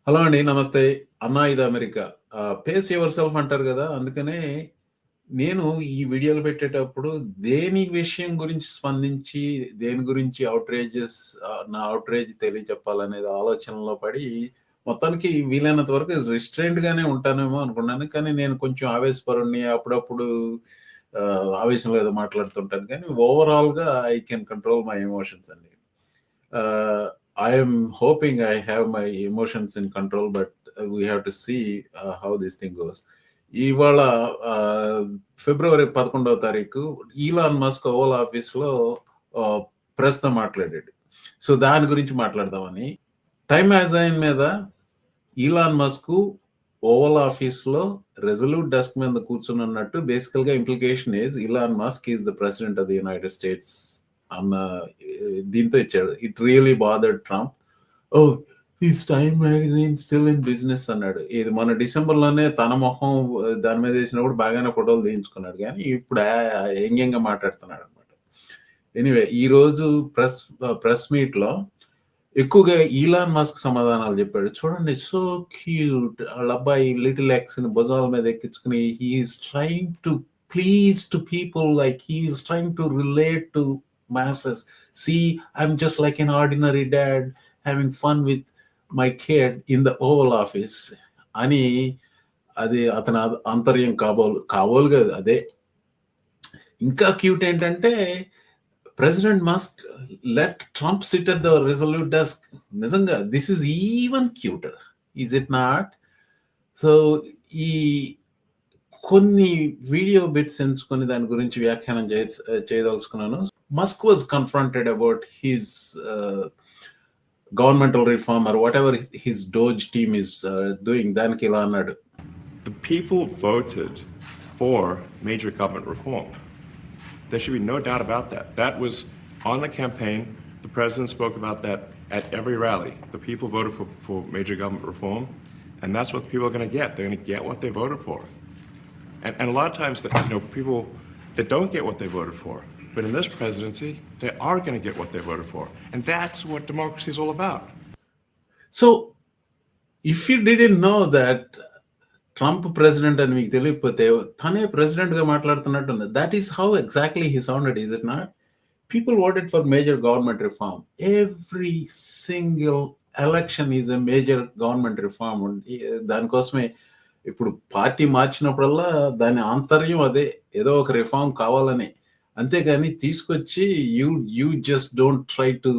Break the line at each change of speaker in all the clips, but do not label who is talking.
Hello అండి. నమస్తే. అన్నా ఇది అమెరికా. పేస్ యువర్ సెల్ఫ్ అంటారు గదా! అందుకనే నేను ఈ వీడియోలు పెట్టేటప్పుడు దేని విషయం గురించి స్పందించి, దేని గురించి నా ఔట్రేజ్ తెలియచెప్పాలనేది ఆలోచనలో పడి, మొత్తానికి వీలైనంత వరకు రిస్ట్రెయింట్‌గానే ఉంటానేమో అనుకున్నాను. కానీ నేను కొంచెం ఆవేశపరుడిని. అప్పుడప్పుడు ఆవేశంలో ఏదో మాట్లాడుతుంటాను. కానీ ఓవరాల్‌గా I can control my emotions అండి. I am hoping I have my emotions in control, but we have to see how this thing goes. ఇవాళ ఫిబ్రవరి 11వ తారీఖు ఈలాన్ మస్క్ ఓవల్ ఆఫీస్లో ప్రెస్తో మాట్లాడాడు. సో దాని గురించి మాట్లాడదామని. టైమ్ మ్యాగజైన్ మీద ఈలాన్ మస్క్ ఓవల్ ఆఫీస్లో రెజల్యూట్ డెస్క్ మీద కూర్చున్నట్టు బేసికల్గా implication is Elon Musk is the president of the United States అన్న దీంతో ఇచ్చాడు. It really bothered Trump. Oh is Time magazine still in business అన్నాడు. ఇది మన డిసెంబర్లోనే తన మొహం దాని మీద వేసినప్పుడు బాగానే ఫోటోలు తీయించుకున్నాడు. కానీ ఇప్పుడు వ్యంగ్యంగా మాట్లాడుతున్నాడు అనమాట. ఎనీవే ఈరోజు ప్రెస్ మీట్లో ఎక్కువగా ఈలాన్ మస్క్ సమాధానాలు చెప్పాడు. చూడండి, సో క్యూట్, వాళ్ళ అబ్బాయి లిటిల్ ఎక్స్ ని భుజాల మీద ఎక్కించుకుని he's trying to please to people, like he's trying to relate to masses. See, I'm just like an ordinary dad having fun with my kid in the Oval Office అని అది అతని అంతర్యం కాబోలు కదా. అదే ఇంకా క్యూట్ ఏంటంటే president Musk let Trump sit at the resolute desk. నిజంగా this is even cuter, is it not? So ఈ కొన్ని వీడియో బిట్స్ ఎంచుకొని దాని గురించి వ్యాఖ్యానం చేయదలుచుకున్నాను. Musk was confronted about his governmental reform or whatever his Doge team is doing. దానికి ఇలా అన్నాడు.
The people voted for major government reform. There should be no doubt about that. That was on the campaign. The president spoke about that at every rally. The people voted for major government reform, and that's what the people are going to get. They're going to get what they voted for. And a lot of times, people that don't get what they voted for. But in this presidency, they are going to get what they voted for. And that's what democracy is all about.
So, if you didn't know that Trump president and మీకు తెలియకపోతే తనే ప్రెసిడెంట్గా మాట్లాడుతున్నట్టుంది. That is how exactly he sounded, is it not? People voted for major government reform. Every single election is a major government reform. దానికోసమే ఇప్పుడు party మార్చినప్పుడల్లా దాని ఆంతర్యం అదే, ఏదో ఒక రిఫార్మ్ కావాలని. అంతేగాని తీసుకొచ్చి you just don't try to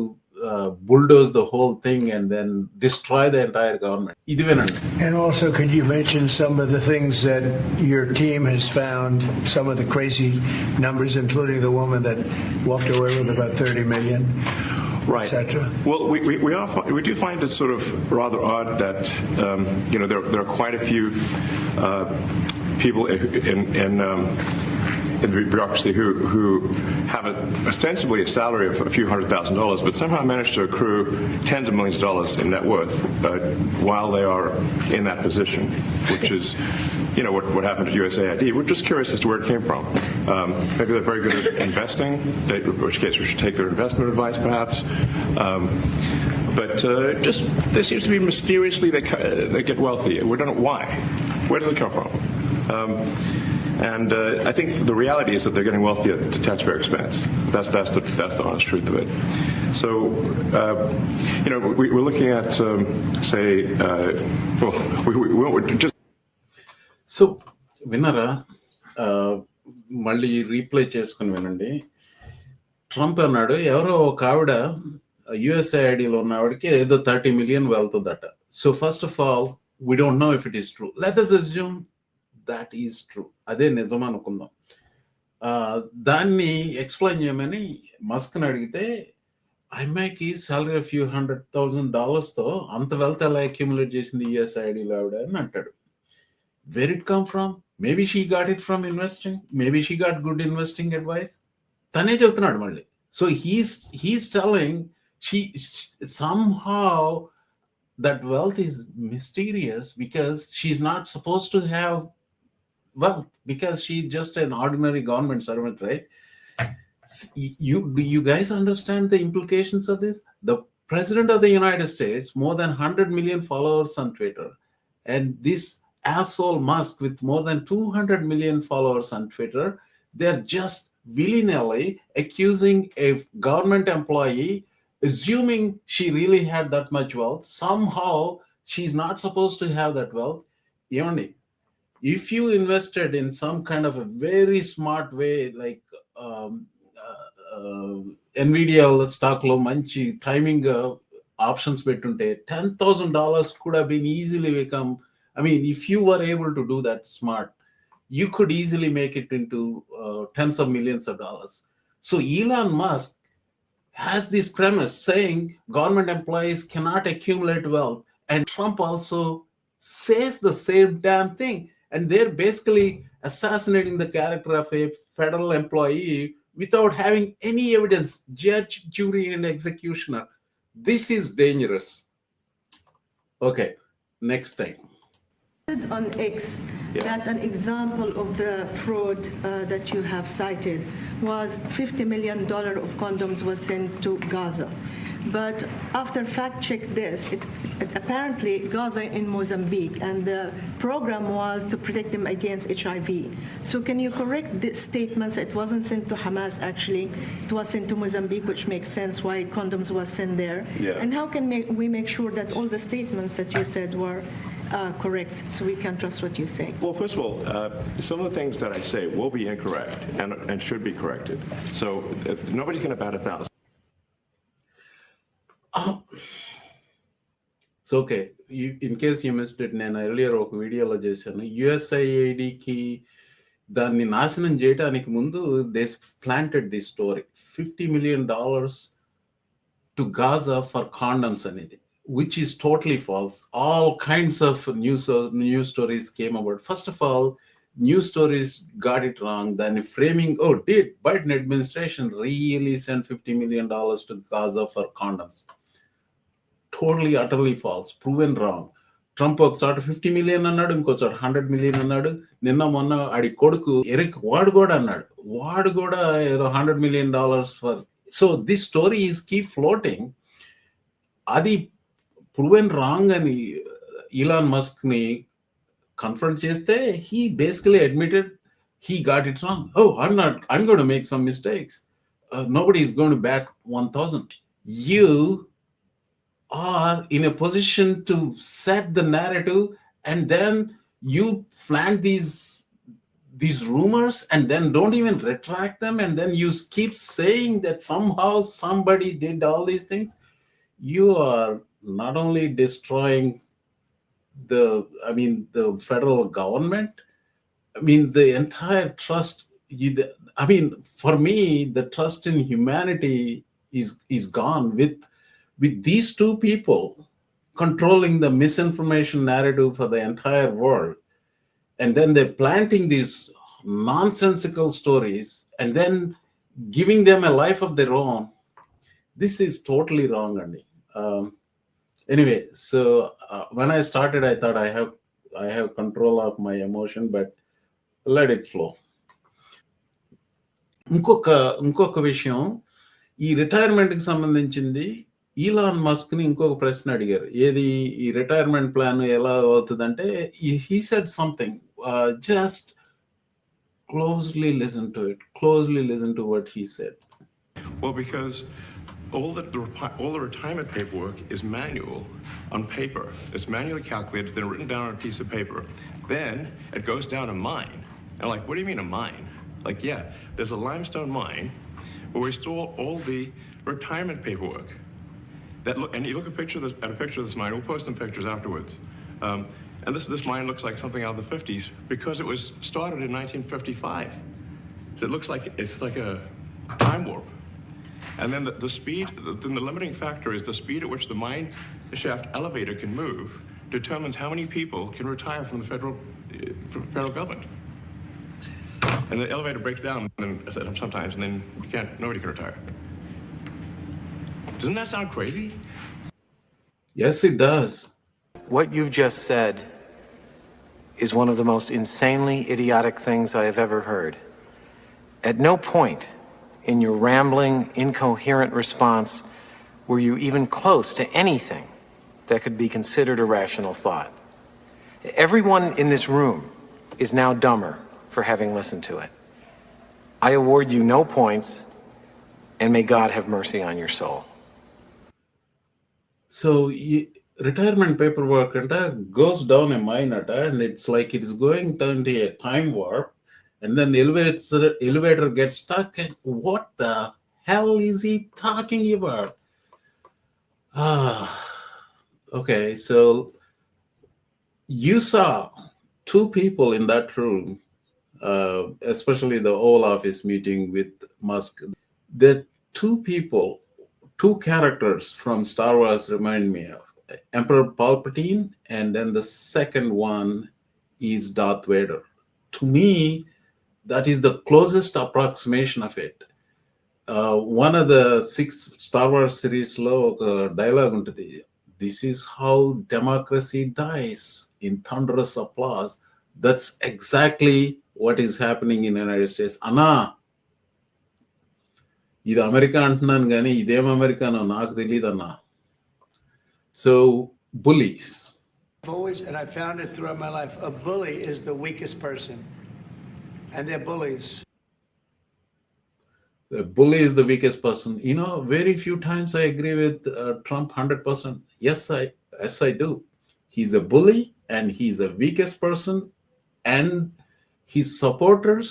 bulldoze the whole thing and then destroy the entire government. ఇదివేనండి.
And also, could you mention some of the things that your team has found, some of the crazy numbers, including the woman that walked away with about 30 million?
Right.
Etc.
Well, we do find it sort of rather odd that there are quite a few people in the bureaucracy who have ostensibly a salary of a few $100,000, but somehow manage to accrue tens of millions of dollars in net worth while they are in that position, which is, what happened at USAID. We're just curious as to where it came from. Maybe they're very good at investing, in which case we should take their investment advice, perhaps. But just there seems to be mysteriously they get wealthy. We don't know why. Where does it come from? And I think the reality is that they're getting wealthy at the taxpayer expense. That's the honest truth of it. So, we're looking at, say, we just.
So, విన్నారా? మళ్ళీ reply చేసుకుని వినండి. Trump అన్నాడు, ఎవరో ఒక ఆవిడ యుఎస్ఐడిలో ఉన్న ఆవిడకి ఏదో 30 million వెళ్తుందట. So first of all we don't know if it is true. Let us assume that is true. అదే నిజం అనుకుందాం. దాన్ని ఎక్స్ప్లెయిన్ చేయమని మస్క్ని అడిగితే, అమ్మాయికి సాలరీ ఫ్యూ $100,000తో అంత వెల్త్ ఎలా అక్యుములేట్ చేసింది యుఎస్ఐడిలో ఆవిడ అని అంటాడు. Where it come from? Maybe she got it from investing. Maybe she got good investing advice. తనే చెప్తున్నాడు మళ్ళీ. So he's telling she somehow that wealth is mysterious because she's not supposed to have wealth because she's just an ordinary government servant, right? You guys understand the implications of this? The President of the United States, more than 100 million followers on Twitter, and this asshole Musk with more than 200 million followers on Twitter, they're just willy-nilly accusing a government employee, assuming she really had that much wealth. Somehow she's not supposed to have that wealth. Even if you invested in some kind of a very smart way, like NVIDIA stock lo manchi timing options పెట్టుంటే $10,000 could have been easily become. I mean, if you were able to do that smart, you could easily make it into tens of millions of dollars. So Elon Musk has this premise saying government employees cannot accumulate wealth, and Trump also says the same damn thing, and they're basically assassinating the character of a federal employee without having any evidence, judge, jury, and executioner. This is dangerous. Okay, next thing.
On X, that an example of the fraud that you have cited was $50 million of condoms was sent to Gaza. But after fact-check this, apparently Gaza in Mozambique, and the program was to protect them against HIV. So can you correct the statements? It wasn't sent to Hamas, actually. It was sent to Mozambique, which makes sense why condoms was sent there.
Yeah.
And how can we make sure that all the statements that you said were correct, so we can trust what you say?
Well, first of all, some of the things that I say will be incorrect and should be corrected. So nobody's going to bat 1,000.
So okay, in case you missed it, నేను earlier ఒక వీడియోలో చేశాను. యుఎస్ఐఐడికి దాన్ని నాశనం చేయడానికి ముందు they planted the story $50 million to Gaza for condoms అనేది, which is totally false. All kinds of news stories came about. First of all, news stories got it wrong. Then framing, did Biden administration really send $50 million to Gaza for condoms? Totally, utterly false. Proven wrong. Trump ఒకచోట 50 million అన్నాడు, ఇంకోచోట 100 million అన్నాడు. నిన్న మొన్న ఆడి కొడుకు Eric వాడు కూడా ఏదో $100 million for. So this story is keep floating. అది ప్రూవెన్ రాంగ్ అని ఇలాన్ మస్క్ ని కన్ఫ్రంట్ చేస్తే he basically admitted he got it wrong. I'm going to make some mistakes. Nobody is going to bat 1,000. You are in a position to set the narrative, and then you plant these rumors and then don't even retract them, and then you keep saying that somehow somebody did all these things. You are not only destroying the federal government, the entire trust. For me, the trust in humanity is gone with these two people controlling the misinformation narrative for the entire world. And then they're planting these nonsensical stories and then giving them a life of their own. This is totally wrong, Andy. Anyway, so when I started, I thought I have control of my emotion, but let it flow. ఇంకొక విషయం, ఈ retirement కి సంబంధించింది Elon Musk ని ఇంకొక ప్రశ్న అడిగారు. ఏది ఈ రిటైర్మెంట్ ప్లాన్ ఎలా అవుతుందంటే, he said something, just closely listen to what he said.
Well, because all the retirement paperwork is manual on paper. It's manually calculated, then written down on a piece of paper. Then it goes down a mine. And I'm like, what do you mean a mine? Like, yeah, there's a limestone mine where we store all the retirement paperwork. And you look at a picture of this mine. We'll post some pictures afterwards. And this mine looks like something out of the 50s because it was started in 1955. So it looks like it's like a time warp. And then the speed, the limiting factor is the speed at which the mine shaft elevator can move determines how many people can retire from the federal government. And the elevator breaks down sometimes, and then nobody can retire. Doesn't that sound crazy?
Yes, it does.
What you've just said is one of the most insanely idiotic things I have ever heard. At no point in your rambling, incoherent response were you even close to anything that could be considered a rational thought. Everyone in this room is now dumber for having listened to it. I award you no points, and may God have mercy on your soul.
So retirement paperwork goes down a mine and it's like it's going down to a time warp, and then the elevator gets stuck. And what the hell is he talking about? Okay, so you saw two people in that room, especially the Oval Office meeting with Musk. The two people, two characters from Star Wars remind me of Emperor Palpatine, and then the second one is Darth Vader. To me, that is the closest approximation of it. One of the 6 Star Wars series dialogue untadi. This is how democracy dies, in thunderous applause. That's exactly what is happening in the United States. Anna, ఇది America అంటున్నాను కానీ ఇదేం americano నాకు తెలియదన్నా. So, bullies.
Always, and I found it throughout my life, a bully is the weakest person, and they're bullies.
The bully is the weakest person. Very few times I agree with Trump 100%. Yes, I do. He's a bully, and he's the weakest person, and his supporters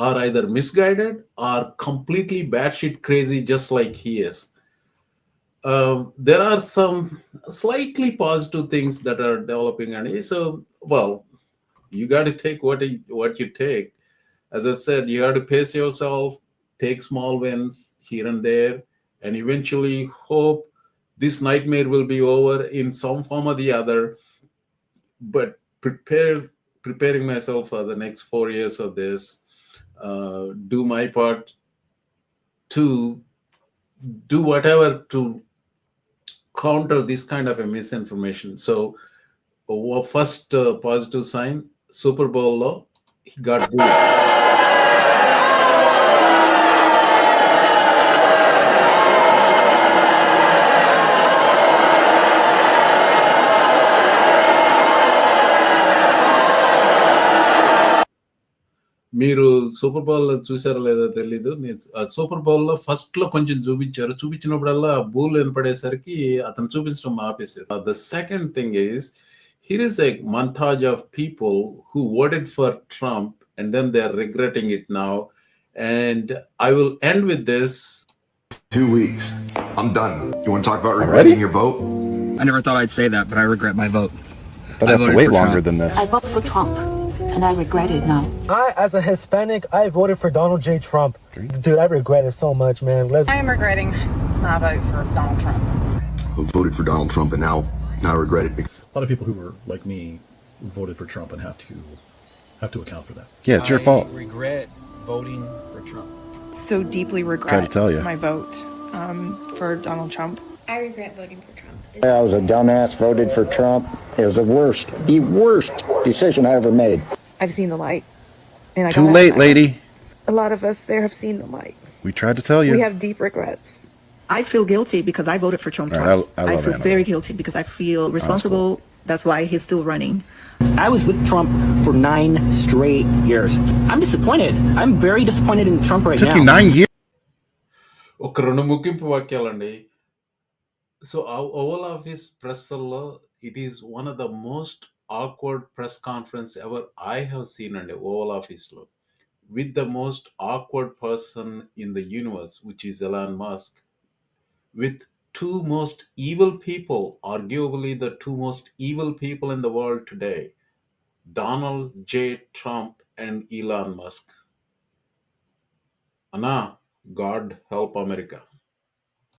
are either misguided or completely batshit crazy, just like he is. There are some slightly positive things that are developing, and so, well, you got to take what you take. As I said, you have to pace yourself, take small wins here and there, and eventually hope this nightmare will be over in some form or the other. But preparing myself for the next 4 years of this, do my part to do whatever to counter this kind of a misinformation. So, first positive sign, Super Bowl lo he got booed. మీరు super bowl చూసారో లేదో తెలీదు. Super bowl లో first లో కొంచెం చూపించినప్పుడల్లా bool వినపడేసరికి అతను చూపించడం ఆపేశారు. The second thing is, here is a montage of people who voted for Trump and then they're regretting it now. And I will end with this.
2 weeks. I'm done. You want to talk about regretting your vote?
I never thought I'd say that, but I regret my vote.
But I have to wait longer than this.
I voted for Trump, and I regret it now.
As a Hispanic, I voted for Donald J. Trump. Dude, I regret it so much, man.
I am regretting my vote for Donald Trump.
I voted for Donald Trump, and now I regret it.
A lot of people who were like me voted for Trump and have to account for that.
Yeah, it's your fault.
I regret voting for Trump.
So deeply regret
Try to tell you.
my vote for Donald Trump.
I regret voting for Trump.
I was a dumbass, voted for Trump. It was the worst decision I ever made.
I've seen the light. And I
Too late, lady.
A lot of us there have seen the light.
We tried to tell you.
We have deep regrets.
I feel guilty because I voted for Trump
All
twice.
right, I love
feel
Annabelle.
very guilty because I feel responsible. That's why he's still running.
I was with Trump for 9 straight years. I'm disappointed. I'm very disappointed in Trump right
It took
now.
you 9 years.
ఒక 2 ముగింపు వాక్యాలండి. So Oval Office pressలో it is one of the most awkward press conference ever I have seen అండి. Oval Office లో, with the most awkward person in the universe, which is Elon Musk, with two most evil people, arguably the 2 most evil people in the world today, Donald J. Trump and Elon Musk. Anna, God help America.